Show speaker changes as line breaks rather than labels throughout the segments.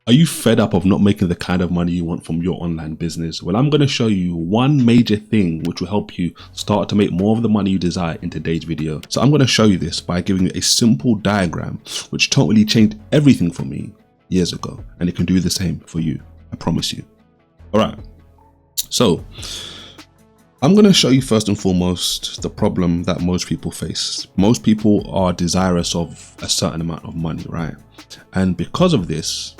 Are you fed up of not making the kind of money you want from your online business? Well, I'm going to show you one major thing which will help you start to make more of the money you desire in today's video. So I'm going to show you this by giving you a simple diagram which totally changed everything for me years ago, and it can do the same for you, I promise you. All right, so I'm going to show you first and foremost the problem that most people face. Most people are desirous of a certain amount of money, right? And because of this,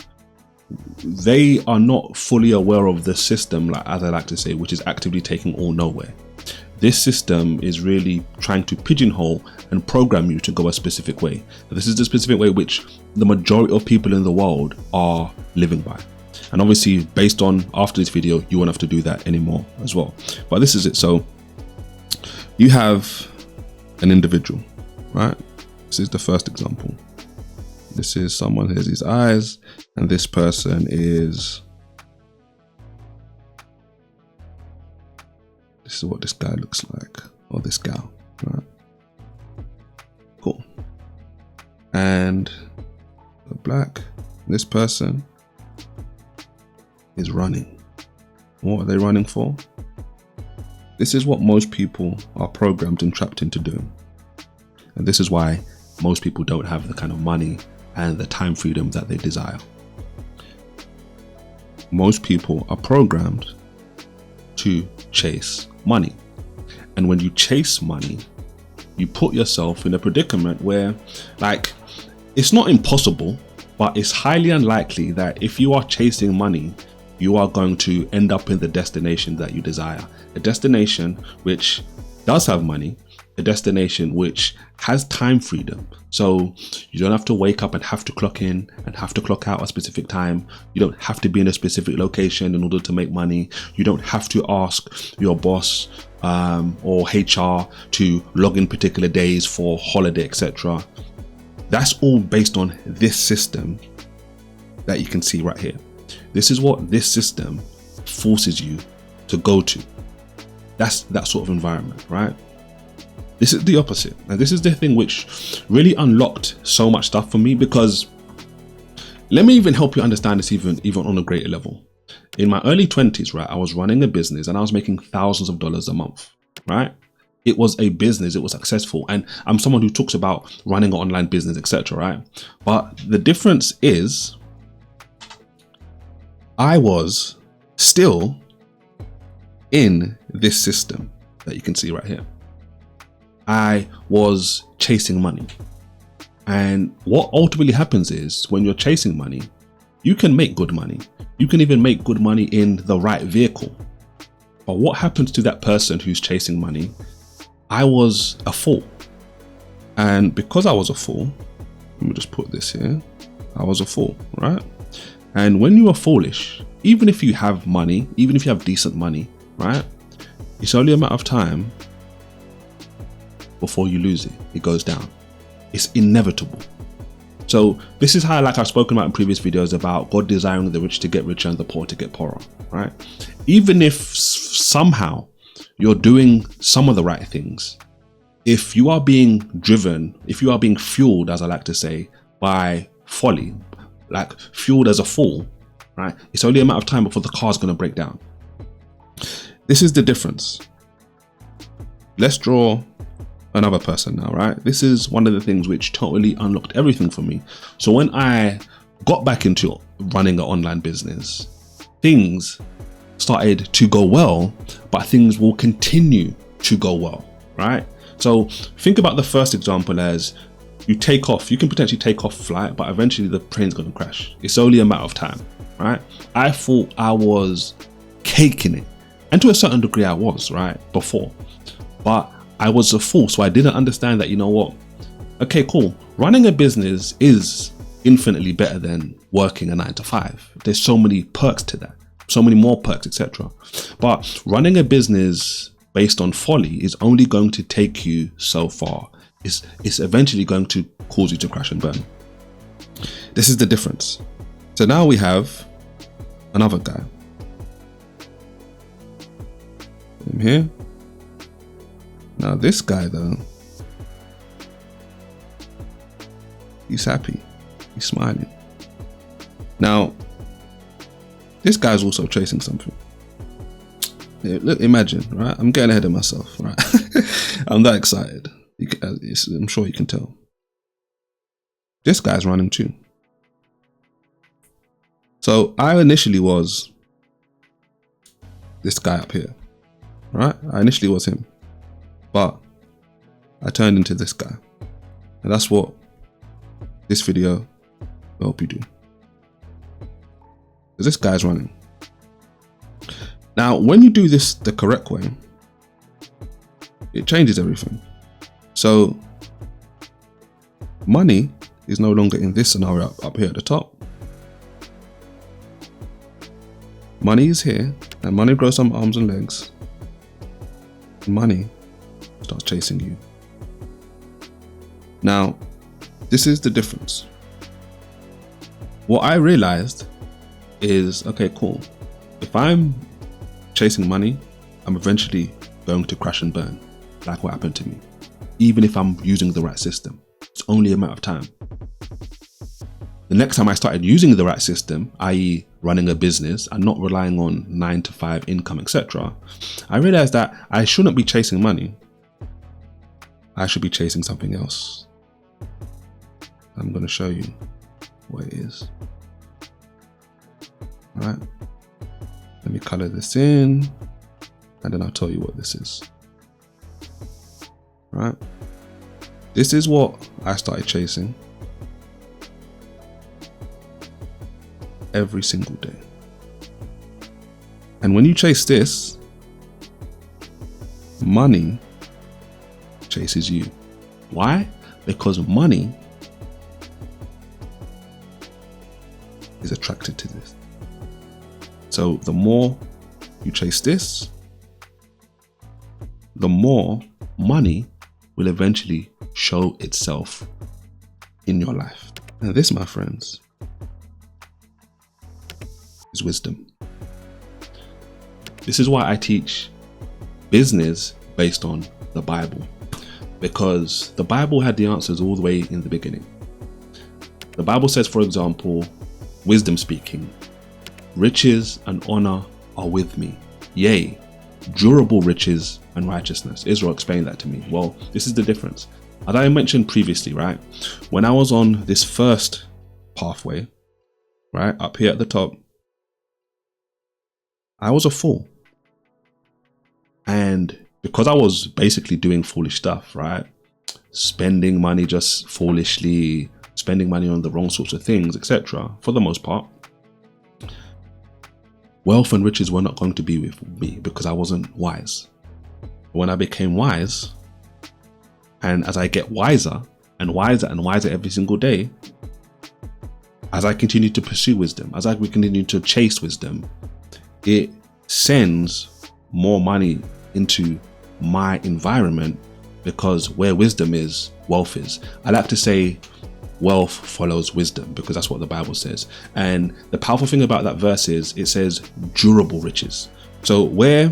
they are not fully aware of the system, like as I like to say, which is actively taking all nowhere. This system is really trying to pigeonhole and program you to go a specific way. This is the specific way which the majority of people in the world are living by. And obviously, based on after this video, you won't have to do that anymore as well. But this is it. So you have an individual, right? This is the first example. This is someone, here's his eyes, and this person is, this is what this guy looks like, or this gal, right? Cool. And the black, this person is running. What are they running for? This is what most people are programmed and trapped into doing. And this is why most people don't have the kind of money and the time freedom that they desire. Most people are programmed to chase money. And when you chase money, you put yourself in a predicament where, like, it's not impossible, but it's highly unlikely that if you are chasing money, you are going to end up in the destination that you desire. A destination which does have money, a destination which has time freedom. So you don't have to wake up and have to clock in and have to clock out a specific time. You don't have to be in a specific location in order to make money. You don't have to ask your boss or HR to log in particular days for holiday, etc. That's all based on this system that you can see right here. This is what this system forces you to go to. That's that sort of environment, right? This is the opposite. And this is the thing which really unlocked so much stuff for me, because let me even help you understand this even on a greater level. In my early 20s, right, I was running a business and I was making thousands of dollars a month, right? It was a business, it was successful. And I'm someone who talks about running an online business, etc., right? But the difference is I was still in this system that you can see right here. I was chasing money. And what ultimately happens is when you're chasing money, you can make good money. You can even make good money in the right vehicle. But what happens to that person who's chasing money? I was a fool. And because I was a fool, let me just put this here. I was a fool, right? And when you are foolish, even if you have money, even if you have decent money, right? It's only a matter of time before you lose it. It goes down. It's inevitable. So this is how, like I've spoken about in previous videos, about God desiring the rich to get richer and the poor to get poorer, right? Even if somehow you're doing some of the right things, if you are being driven, if you are being fueled, as I like to say, by folly, like fueled as a fool, right? It's only a matter of time before the car's going to break down. This is the difference. Let's draw another person now, right? This is one of the things which totally unlocked everything for me. So when I got back into running an online business, things started to go well, but things will continue to go well, right? So think about the first example as you take off. You can potentially take off flight, but eventually the plane's going to crash. It's only a matter of time, right? I thought I was caking it. And to a certain degree I was, right, before. But I was a fool, so I didn't understand that, you know what? Okay, cool. Running a business is infinitely better than working a 9 to 5. There's so many perks to that, so many more perks, etc. But running a business based on folly is only going to take you so far. It's eventually going to cause you to crash and burn. This is the difference. So now we have another guy. Him here. Now this guy though, he's happy, he's smiling. Now This guy's also chasing something. Yeah, look, imagine, right? I'm getting ahead of myself, right? I'm that excited. I'm sure you can tell. This guy's running too. So I initially was this guy up here, right? I initially was him, but I turned into this guy. And that's what this video will help you do. Because this guy's running. Now, when you do this the correct way, it changes everything. So money is no longer in this scenario up here at the top. Money is here, and money grows some arms and legs. Money starts chasing you. Now, this is the difference. What I realized is, okay, cool. If I'm chasing money, I'm eventually going to crash and burn, like what happened to me. Even if I'm using the right system, it's only a matter of time. The next time I started using the right system, i.e. running a business and not relying on 9 to 5 income, etc., I realized that I shouldn't be chasing money. I should be chasing something else. I'm going to show you what it is. All right. Let me color this in, and then I'll tell you what this is. All right. This is what I started chasing every single day. And when you chase this, money chases you. Why? Because money is attracted to this. So the more you chase this, the more money will eventually show itself in your life. And this, my friends, is wisdom. This is why I teach business based on the Bible, because the Bible had the answers all the way in the beginning. The Bible says, for example, wisdom speaking, riches and honor are with me, yea, durable riches and righteousness. Israel explained that to me. Well, this is the difference. As I mentioned previously, right, when I was on this first pathway, right, up here at the top, I was a fool. And because I was basically doing foolish stuff, right, spending money just foolishly, spending money on the wrong sorts of things, etc., for the most part, wealth and riches were not going to be with me because I wasn't wise. When I became wise, and as I get wiser and wiser and wiser every single day, as I continue to pursue wisdom, as I continue to chase wisdom, it sends more money into my environment, because where wisdom is, wealth is. I like to say wealth follows wisdom because that's what the Bible says. And the powerful thing about that verse is it says durable riches. So where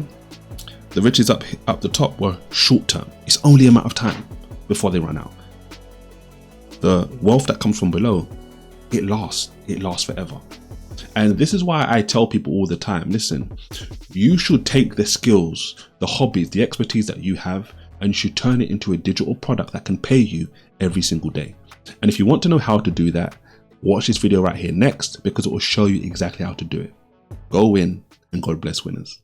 the riches up the top were short term, it's only a matter of time before they run out. The wealth that comes from below, it lasts forever. And this is why I tell people all the time, listen, you should take the skills, the hobbies, the expertise that you have, and you should turn it into a digital product that can pay you every single day. And if you want to know how to do that, watch this video right here next, because it will show you exactly how to do it. Go win, and God bless winners.